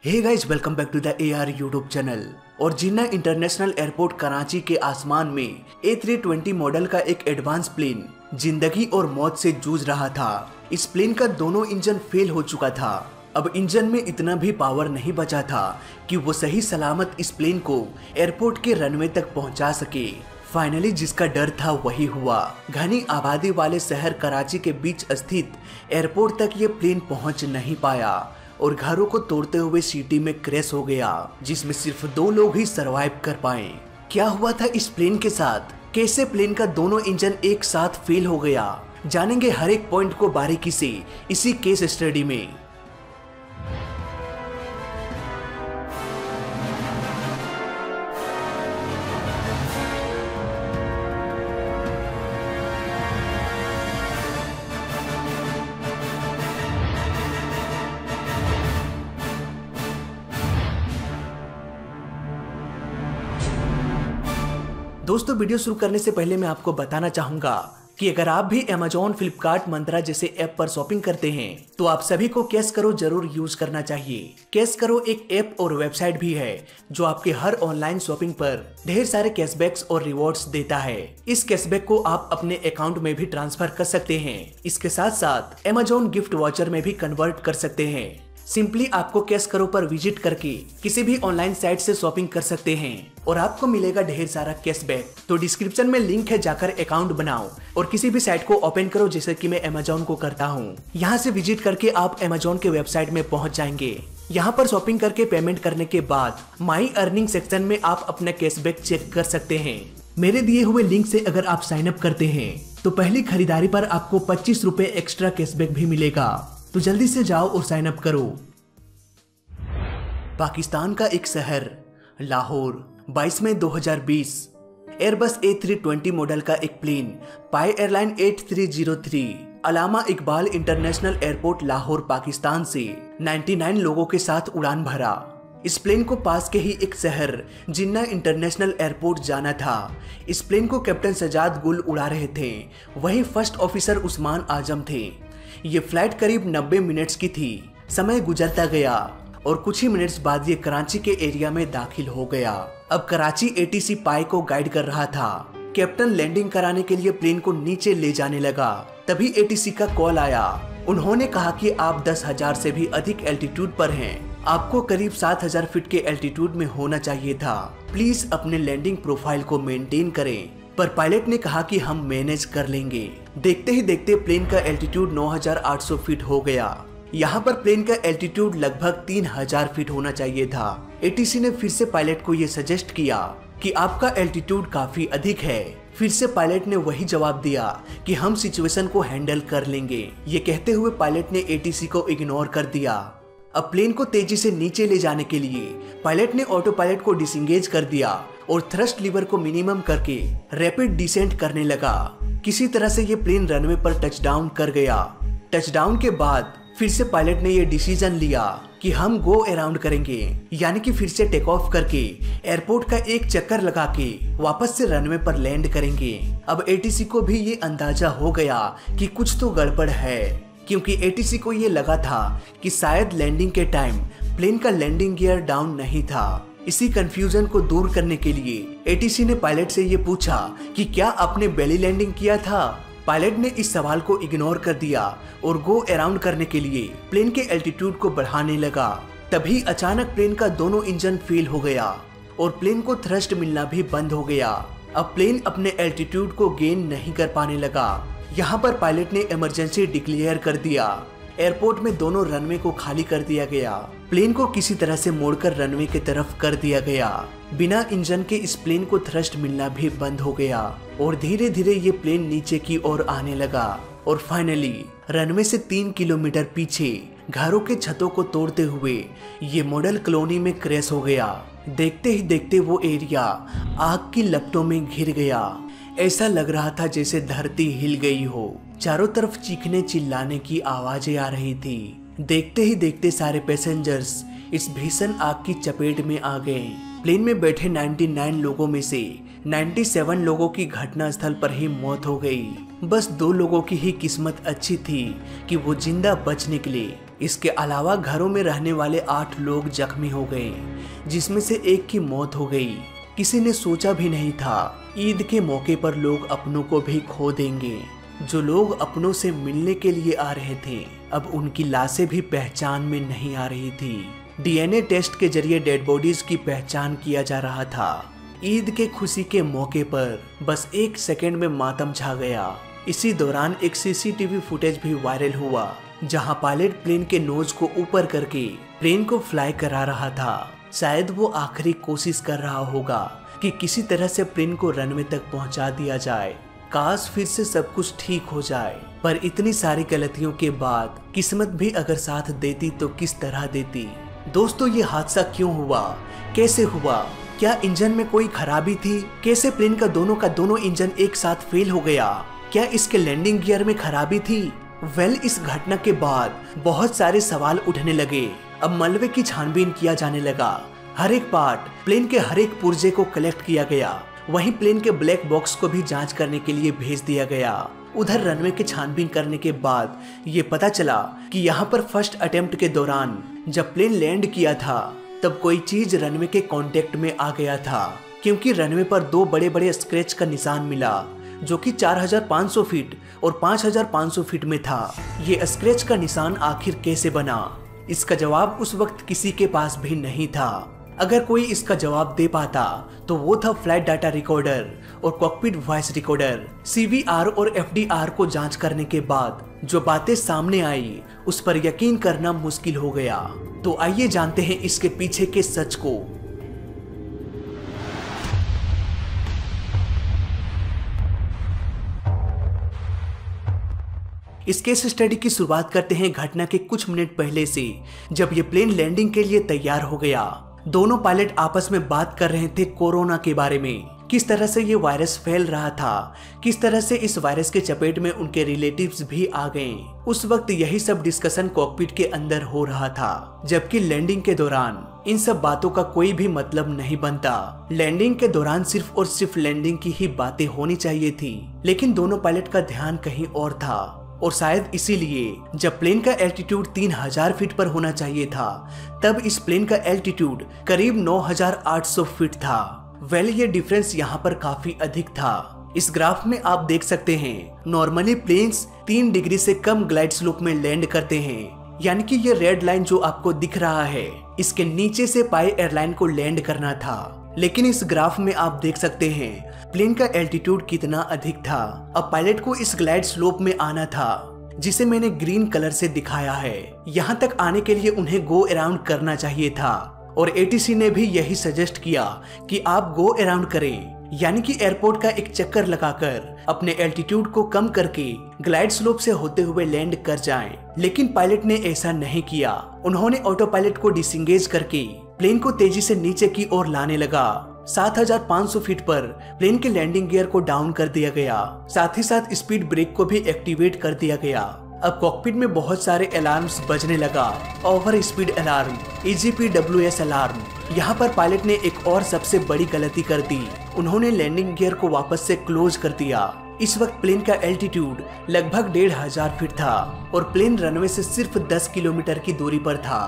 Hey guys, welcome back to the AR YouTube channel. और Jinnah international airport Karachi के आसमान में A320 मॉडल का एक एडवांस प्लेन जिंदगी और मौत से जूझ रहा था। इस प्लेन का दोनों इंजन फेल हो चुका था। अब इंजन में इतना भी पावर नहीं बचा था कि वो सही सलामत इस प्लेन को एयरपोर्ट के रनवे तक पहुंचा सके। फाइनली जिसका डर था वही हुआ। घनी आबादी वाले शहर कराची के बीच स्थित एयरपोर्ट तक ये प्लेन पहुंच नहीं पाया और घरों को तोड़ते हुए सिटी में क्रैश हो गया, जिसमें सिर्फ 2 लोग ही सरवाइव कर पाए। क्या हुआ था इस प्लेन के साथ? कैसे प्लेन का दोनों इंजन एक साथ फेल हो गया? जानेंगे हर एक पॉइंट को बारीकी से इसी केस स्टडी में। दोस्तों, वीडियो शुरू करने से पहले मैं आपको बताना चाहूंगा कि अगर आप भी Amazon, फ्लिपकार्ट, मंत्रा जैसे ऐप पर शॉपिंग करते हैं तो आप सभी को कैश करो जरूर यूज करना चाहिए। कैश करो एक ऐप और वेबसाइट भी है जो आपके हर ऑनलाइन शॉपिंग पर ढेर सारे कैशबैक्स और रिवॉर्ड्स देता है। इस कैशबैक को आप अपने अकाउंट में भी ट्रांसफर कर सकते हैं। इसके साथ साथ Amazon गिफ्ट वाउचर में भी कन्वर्ट कर सकते हैं। सिंपली आपको कैश करो पर विजिट करके किसी भी ऑनलाइन साइट से शॉपिंग कर सकते हैं और आपको मिलेगा ढेर सारा कैशबैक। तो डिस्क्रिप्शन में लिंक है, जाकर अकाउंट बनाओ और किसी भी साइट को ओपन करो, जैसे कि मैं Amazon को करता हूँ। यहाँ से विजिट करके आप Amazon के वेबसाइट में पहुँच जाएंगे। यहाँ पर शॉपिंग करके पेमेंट करने के बाद माई अर्निंग सेक्शन में आप अपना कैशबैक चेक कर सकते हैं। मेरे दिए हुए लिंक से अगर आप साइन अप करते हैं तो पहली खरीदारी पर आपको 25 रुपए एक्स्ट्रा कैशबैक भी मिलेगा। तो जल्दी से जाओ और साइन अप करो। पाकिस्तान का एक शहर लाहौर, 22 मई 2020। एयरबस A320 मॉडल का एक प्लेन पाई airline 8303 Allama Iqbal international airport Lahore Pakistan से 99 लोगों के साथ उड़ान भरा। इस प्लेन को पास के ही एक शहर जिन्ना इंटरनेशनल एयरपोर्ट जाना था। इस प्लेन को कैप्टन सजाद गुल उड़ा रहे थे, वहीं फर्स्ट ऑफिसर उस्मान आजम थे। ये फ्लाइट करीब 90 मिनट्स की थी। समय गुजरता गया और कुछ ही मिनट्स बाद ये कराची के एरिया में दाखिल हो गया। अब कराची ATC पाई को गाइड कर रहा था। कैप्टन लैंडिंग कराने के लिए प्लेन को नीचे ले जाने लगा। तभी ATC का कॉल आया। उन्होंने कहा कि आप 10,000 से भी अधिक एल्टीट्यूड पर हैं। आपको करीब 7,000 फीट के एल्टीट्यूड में होना चाहिए था। प्लीज अपने लैंडिंग प्रोफाइल को मेंटेन करें। पर पायलट ने कहा कि हम मैनेज कर लेंगे। देखते ही देखते प्लेन का एल्टीट्यूड 9,800 फीट हो गया। यहाँ पर प्लेन का एल्टीट्यूड लगभग 3,000 फीट होना चाहिए था। ATC ने फिर से पायलट को ये सजेस्ट किया कि आपका एल्टीट्यूड काफी अधिक है। फिर से पायलट ने वही जवाब दिया कि हम सिचुएशन को हैंडल कर लेंगे। ये कहते हुए पायलट ने ATC को इग्नोर कर दिया। अब प्लेन को तेजी से नीचे ले जाने के लिए पायलट ने ऑटो पायलट को डिसएंगेज कर दिया और थ्रस्ट लीवर को मिनिमम करके रैपिड डिसेंट करने लगा। किसी तरह से ये प्लेन रनवे पर टचडाउन कर गया। टचडाउन के बाद फिर से पायलट ने ये डिसीजन लिया कि हम गो अराउंड करेंगे, यानी कि फिर से टेक ऑफ करके एयरपोर्ट का एक चक्कर लगा के वापस से रनवे पर लैंड करेंगे। अब ATC को भी ये अंदाजा हो गया कि कुछ तो गड़बड़ है, क्योंकि ATC को ये लगा था कि शायद लैंडिंग के टाइम प्लेन का लैंडिंग गियर डाउन नहीं था। इसी कंफ्यूजन को दूर करने के लिए ATC ने पायलट से ये पूछा कि क्या आपने बेली लैंडिंग किया था। पायलट ने इस सवाल को इग्नोर कर दिया और गो अराउंड करने के लिए प्लेन के एल्टीट्यूड को बढ़ाने लगा। तभी अचानक प्लेन का दोनों इंजन फेल हो गया और प्लेन को थ्रस्ट मिलना भी बंद हो गया। अब प्लेन अपने एल्टीट्यूड को गेन नहीं कर पाने लगा। यहाँ पर पायलट ने इमरजेंसी डिक्लेयर कर दिया। एयरपोर्ट में दोनों रनवे को खाली कर दिया गया। प्लेन को किसी तरह से मोड़कर रनवे की तरफ कर दिया गया। बिना इंजन के इस प्लेन को थ्रस्ट मिलना भी बंद हो गया और धीरे धीरे ये प्लेन नीचे की ओर आने लगा और फाइनली रनवे से 3 किलोमीटर पीछे घरों के छतों को तोड़ते हुए ये मॉडल कॉलोनी में क्रैश हो गया। देखते ही देखते वो एरिया आग की लपटों में घिर गया। ऐसा लग रहा था जैसे धरती हिल गई हो। चारों तरफ चीखने चिल्लाने की आवाजें आ रही थी। देखते ही देखते सारे पैसेंजर्स इस भीषण आग की चपेट में आ गए। प्लेन में बैठे 99 लोगों में से 97 लोगों की घटनास्थल पर ही मौत हो गई। बस 2 लोगों की ही किस्मत अच्छी थी कि वो जिंदा बच निकले। इसके अलावा घरों में रहने वाले 8 लोग जख्मी हो गए, जिसमें से एक की मौत हो गई। किसी ने सोचा भी नहीं था ईद के मौके पर लोग अपनों को भी खो देंगे। जो लोग अपनों से मिलने के लिए आ रहे थे, अब उनकी लाशें भी पहचान में नहीं आ रही थी। डीएनए टेस्ट के जरिए डेड बॉडीज की पहचान किया जा रहा था। ईद के खुशी के मौके पर बस 1 सेकंड में मातम छा गया। इसी दौरान एक सीसीटीवी फुटेज भी वायरल हुआ, जहां पायलट प्लेन के नोज को ऊपर करके प्लेन को फ्लाई करा रहा था। शायद वो आखिरी कोशिश कर रहा होगा कि किसी तरह से प्लेन को रनवे तक पहुंचा दिया जाए। काश फिर से सब कुछ ठीक हो जाए, पर इतनी सारी गलतियों के बाद किस्मत भी अगर साथ देती तो किस तरह देती। दोस्तों, ये हादसा क्यों हुआ, कैसे हुआ, क्या इंजन में कोई खराबी थी, कैसे प्लेन का दोनों इंजन एक साथ फेल हो गया, क्या इसके लैंडिंग गियर में खराबी थी? इस घटना के बाद बहुत सारे सवाल उठने लगे। अब मलबे की छानबीन किया जाने लगा। हर एक पार्ट, प्लेन के हर एक पुर्जे को कलेक्ट किया गया। वहीं प्लेन के ब्लैक बॉक्स को भी जांच करने के लिए भेज दिया गया। उधर रनवे की छानबीन करने के बाद ये पता चला कि यहाँ पर फर्स्ट अटेम्प्ट के दौरान जब प्लेन लैंड किया था, तब कोई चीज रनवे के कांटेक्ट में आ गया था, क्योंकि रनवे पर 2 बड़े स्क्रैच का निशान मिला, जो कि 4500 फीट और 5500 फीट में था। ये स्क्रैच का निशान आखिर कैसे बना, इसका जवाब उस वक्त किसी के पास भी नहीं था। अगर कोई इसका जवाब दे पाता तो वो था फ्लाइट डाटा रिकॉर्डर और कॉकपिट वॉइस रिकॉर्डर। CVR और FDR को जांच करने के बाद जो बातें सामने आई, उस पर यकीन करना मुश्किल हो गया। तो आइए जानते हैं इसके पीछे के सच को। इस केस स्टडी की शुरुआत करते हैं घटना के कुछ मिनट पहले से, जब ये प्लेन लैंडिंग के लिए तैयार हो गया। दोनों पायलट आपस में बात कर रहे थे कोरोना के बारे में, किस तरह से ये वायरस फैल रहा था, किस तरह से इस वायरस के चपेट में उनके रिलेटिव्स भी आ गए। उस वक्त यही सब डिस्कशन कॉकपिट के अंदर हो रहा था, जबकि लैंडिंग के दौरान इन सब बातों का कोई भी मतलब नहीं बनता। लैंडिंग के दौरान सिर्फ और सिर्फ लैंडिंग की ही बातें होनी चाहिए थी, लेकिन दोनों पायलट का ध्यान कहीं और था। और शायद इसीलिए जब प्लेन का एल्टीट्यूड 3000 फीट पर होना चाहिए था, तब इस प्लेन का एल्टीट्यूड करीब 9800 फीट था। ये डिफरेंस यहाँ पर काफी अधिक था। इस ग्राफ में आप देख सकते हैं, नॉर्मली प्लेन्स 3 डिग्री से कम ग्लाइड स्लोप में लैंड करते हैं, यानी कि ये रेड लाइन जो आपको दिख रहा है, इसके नीचे से पाई एयरलाइन को लैंड करना था। लेकिन इस ग्राफ में आप देख सकते हैं प्लेन का एल्टीट्यूड कितना अधिक था। अब पायलट को इस ग्लाइड स्लोप में आना था, जिसे मैंने ग्रीन कलर से दिखाया है। यहाँ तक आने के लिए उन्हें गो अराउंड करना चाहिए था, और ATC ने भी यही सजेस्ट किया कि आप गो अराउंड करें, यानी कि एयरपोर्ट का एक चक्कर लगाकर अपने एल्टीट्यूड को कम करके ग्लाइड स्लोप से होते हुए लैंड कर जाएं। लेकिन पायलट ने ऐसा नहीं किया। उन्होंने ऑटो पायलट को डिसंगेज करके प्लेन को तेजी से नीचे की ओर लाने लगा। 7500 फीट पर प्लेन के लैंडिंग गियर को डाउन कर दिया गया, साथ ही साथ स्पीड ब्रेक को भी एक्टिवेट कर दिया गया। अब कॉकपिट में बहुत सारे अलार्म्स बजने लगा, over speed alarm, EGPWS alarm. यहाँ पर पायलट ने एक और सबसे बड़ी गलती कर दी, उन्होंने लैंडिंग गियर को वापस से क्लोज कर दिया। इस वक्त प्लेन का एल्टीट्यूड लगभग 1500 फीट था और प्लेन रनवे से सिर्फ 10 किलोमीटर की दूरी पर था।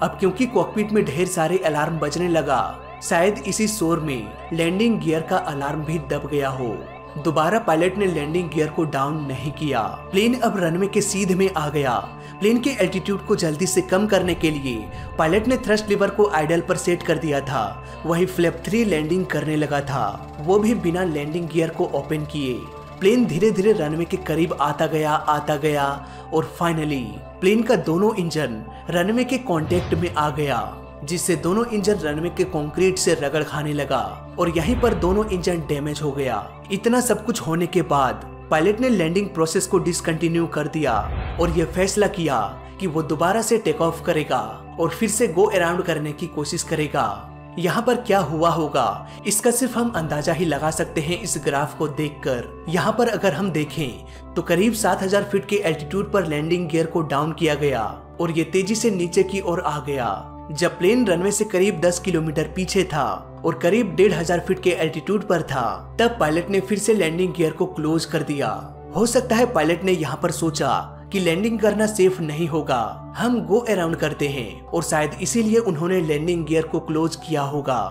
अब क्योंकि कॉकपिट में ढेर सारे अलार्म बजने लगा, शायद इसी शोर में लैंडिंग गियर का अलार्म भी दब गया हो। दोबारा पायलट ने लैंडिंग गियर को डाउन नहीं किया। प्लेन अब रनवे के सीधे में आ गया। प्लेन के एल्टीट्यूड को जल्दी से कम करने के लिए पायलट ने थ्रस्ट लीवर को आइडल पर सेट कर दिया था। वही फ्लैप 3 लैंडिंग करने लगा था, वो भी बिना लैंडिंग गियर को ओपन किए। प्लेन धीरे धीरे रनवे के करीब आता गया और फाइनली प्लेन का दोनों इंजन रनवे के कांटेक्ट में आ गया, जिससे दोनों इंजन रनवे के कंक्रीट से रगड़ खाने लगा और यहीं पर दोनों इंजन डैमेज हो गया। इतना सब कुछ होने के बाद पायलट ने लैंडिंग प्रोसेस को डिसकंटिन्यू कर दिया और यह फैसला किया कि वो दोबारा से टेक ऑफ करेगा और फिर से गो अराउंड करने की कोशिश करेगा। यहाँ पर क्या हुआ होगा इसका सिर्फ हम अंदाजा ही लगा सकते हैं इस ग्राफ को देखकर। यहाँ पर अगर हम देखें तो करीब 7000 फीट के एल्टीट्यूड पर लैंडिंग गियर को डाउन किया गया और ये तेजी से नीचे की ओर आ गया। जब प्लेन रनवे से करीब 10 किलोमीटर पीछे था और करीब 1500 फीट के एल्टीट्यूड पर था, तब पायलट ने फिर से लैंडिंग गियर को क्लोज कर दिया। हो सकता है पायलट ने यहाँ पर सोचा कि लैंडिंग करना सेफ नहीं होगा, हम गो अराउंड करते हैं, और शायद इसीलिए उन्होंने लैंडिंग गियर को क्लोज किया होगा।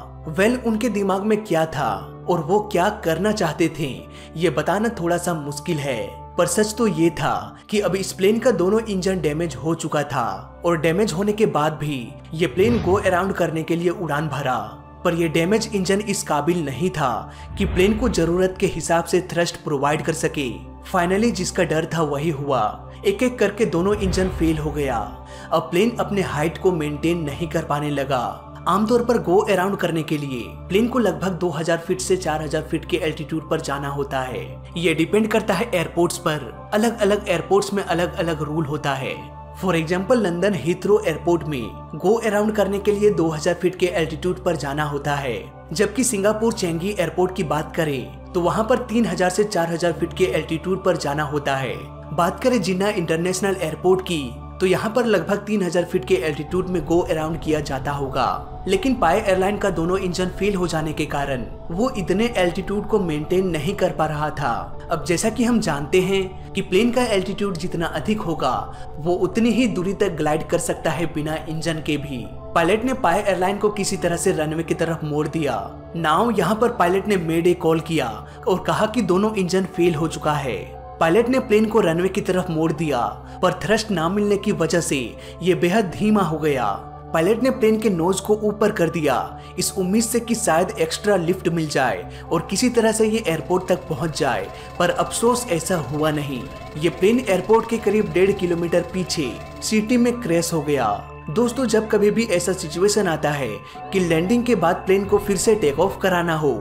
उनके दिमाग में क्या था और वो क्या करना चाहते थे ये बताना थोड़ा सा मुश्किल है, पर सच तो ये था कि अब इस प्लेन का दोनों इंजन डैमेज हो चुका था, और डैमेज होने के बाद भी ये प्लेन गो अराउंड करने के लिए उड़ान भरा। पर ये डैमेज इंजन इस काबिल नहीं था कि प्लेन को जरूरत के हिसाब से थ्रस्ट प्रोवाइड कर सके। फाइनली जिसका डर था वही हुआ, एक एक करके दोनों इंजन फेल हो गया। अब प्लेन अपने हाइट को मेंटेन नहीं कर पाने लगा। आमतौर पर गो अराउंड करने के लिए प्लेन को लगभग 2000 फीट से 4000 फीट के एल्टीट्यूड पर जाना होता है। ये डिपेंड करता है एयरपोर्ट्स पर, अलग अलग एयरपोर्ट्स में अलग अलग रूल होता है। For example London Heathrow airport में गो अराउंड करने के लिए 2000 फीट के एल्टीट्यूड पर जाना होता है, जबकि सिंगापुर चेंगी एयरपोर्ट की बात करें तो वहां पर 3000 से 4000 फीट के एल्टीट्यूड पर जाना होता है। बात करें जिन्ना इंटरनेशनल एयरपोर्ट की तो यहाँ पर लगभग 3000 फीट के एल्टीट्यूड में गो अराउंड किया जाता होगा, लेकिन पाई एयरलाइन का दोनों इंजन फेल हो जाने के कारण वो इतने एल्टीट्यूड को मेंटेन नहीं कर पा रहा था। अब जैसा कि हम जानते हैं कि प्लेन का एल्टीट्यूड जितना अधिक होगा वो उतनी ही दूरी तक ग्लाइड कर सकता है बिना इंजन के भी। पायलट ने पाई एयरलाइन को किसी तरह से रनवे की तरफ मोड़ दिया। नाउ यहाँ पर पायलट ने मेडे कॉल किया और कहा कि दोनों इंजन फेल हो चुका है। पायलट ने प्लेन को रनवे की तरफ मोड़ दिया, पर थ्रस्ट ना मिलने की वजह से ये बेहद धीमा हो गया। पायलट ने प्लेन के नोज को ऊपर कर दिया, इस उम्मीद से कि शायद एक्स्ट्रा लिफ्ट मिल जाए और किसी तरह से ये एयरपोर्ट तक पहुंच जाए, पर अफसोस ऐसा हुआ नहीं। ये प्लेन एयरपोर्ट के करीब 1.5 किलोमीटर पीछे सिटी में क्रैश हो गया। दोस्तों, जब कभी भी ऐसा सिचुएशन आता है कि लैंडिंग के बाद प्लेन को फिर से टेक ऑफ कराना हो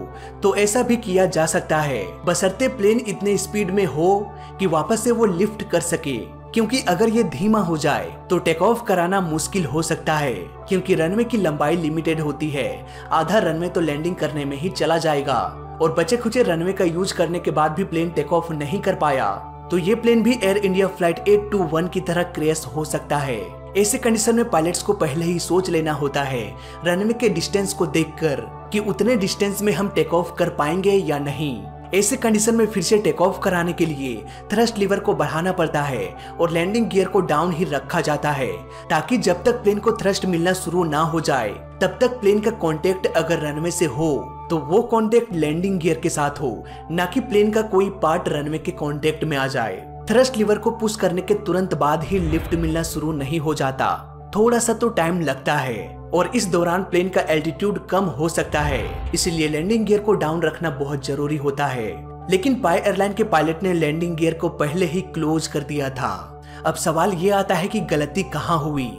तो ऐसा भी किया जा सकता है, बशर्ते प्लेन इतने स्पीड में हो कि वापस से वो लिफ्ट कर सके, क्योंकि अगर ये धीमा हो जाए तो टेक ऑफ कराना मुश्किल हो सकता है, क्योंकि रनवे की लंबाई लिमिटेड होती है। आधा रनवे तो लैंडिंग करने में ही चला जाएगा, और बचे खुचे रनवे का यूज करने के बाद भी प्लेन टेक ऑफ नहीं कर पाया तो ये प्लेन भी एयर इंडिया फ्लाइट 821 की तरह क्रैश हो सकता है। ऐसे कंडीशन में पायलट्स को पहले ही सोच लेना होता है रनवे के डिस्टेंस को देखकर कि उतने डिस्टेंस में हम टेक ऑफ कर पाएंगे या नहीं। ऐसे कंडीशन में फिर से टेक ऑफ कराने के लिए थ्रस्ट लीवर को बढ़ाना पड़ता है और लैंडिंग गियर को डाउन ही रखा जाता है, ताकि जब तक प्लेन को थ्रस्ट मिलना शुरू ना हो जाए तब तक प्लेन का कांटेक्ट अगर रनवे से हो तो वो कांटेक्ट लैंडिंग गियर के साथ हो, ना कि प्लेन का कोई पार्ट रनवे के कांटेक्ट में आ जाए। थ्रस्ट लीवर को पुश करने के तुरंत बाद ही लिफ्ट मिलना शुरू नहीं हो जाता, थोड़ा सा तो टाइम लगता है और इस दौरान प्लेन का एल्टीट्यूड कम हो सकता है, इसलिए लैंडिंग गियर को डाउन रखना बहुत जरूरी होता है। लेकिन पाई एयरलाइन के पायलट ने लैंडिंग गियर को पहले ही क्लोज कर दिया था। अब सवाल ये आता है कि गलती कहाँ हुई।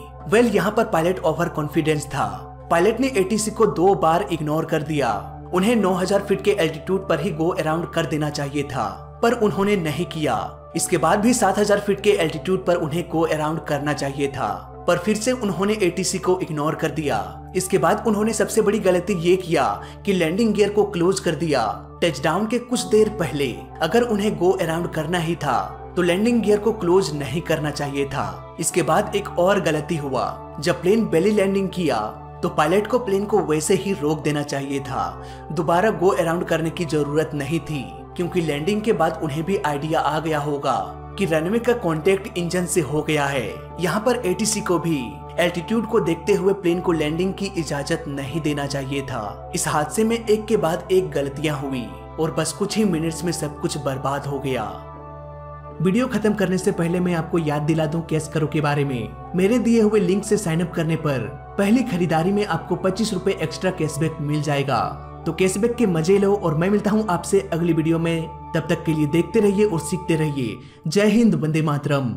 यहाँ पर पायलट ओवर कॉन्फिडेंस था। पायलट ने एटीसी को 2 बार इग्नोर कर दिया। उन्हें 9000 फीट के एल्टीट्यूड पर ही गो अराउंड कर देना चाहिए था, पर उन्होंने नहीं किया। इसके बाद भी 7000 फीट के एल्टीट्यूड पर उन्हें गो अराउंड करना चाहिए था, पर फिर से उन्होंने एटीसी को इग्नोर कर दिया। इसके बाद उन्होंने सबसे बड़ी गलती ये किया कि लैंडिंग गियर को क्लोज कर दिया। टचडाउन के कुछ देर पहले अगर उन्हें गो अराउंड करना ही था तो लैंडिंग गियर को क्लोज नहीं करना चाहिए था। इसके बाद एक और गलती हुआ, जब प्लेन बेली लैंडिंग किया तो पायलट को प्लेन को वैसे ही रोक देना चाहिए था। दोबारा गो अराउंड करने की जरूरत नहीं थी, क्योंकि लैंडिंग के बाद उन्हें भी आइडिया आ गया होगा कि रनवे का कांटेक्ट इंजन से हो गया है। यहाँ पर एटीसी को भी एल्टीट्यूड को देखते हुए प्लेन को लैंडिंग की इजाजत नहीं देना चाहिए था। इस हादसे में एक के बाद एक गलतियां हुई और बस कुछ ही मिनट्स में सब कुछ बर्बाद हो गया। वीडियो खत्म करने से पहले मैं आपको याद दिला दूं कैश करो के बारे में। मेरे दिए हुए लिंक से साइन अप करने पर पहली खरीदारी में आपको 25 रुपए एक्स्ट्रा कैशबैक मिल जाएगा। तो कैशबैक के मजे लो और मैं मिलता हूं आपसे अगली वीडियो में। तब तक के लिए देखते रहिए और सीखते रहिए। जय हिंद, वंदे मातरम।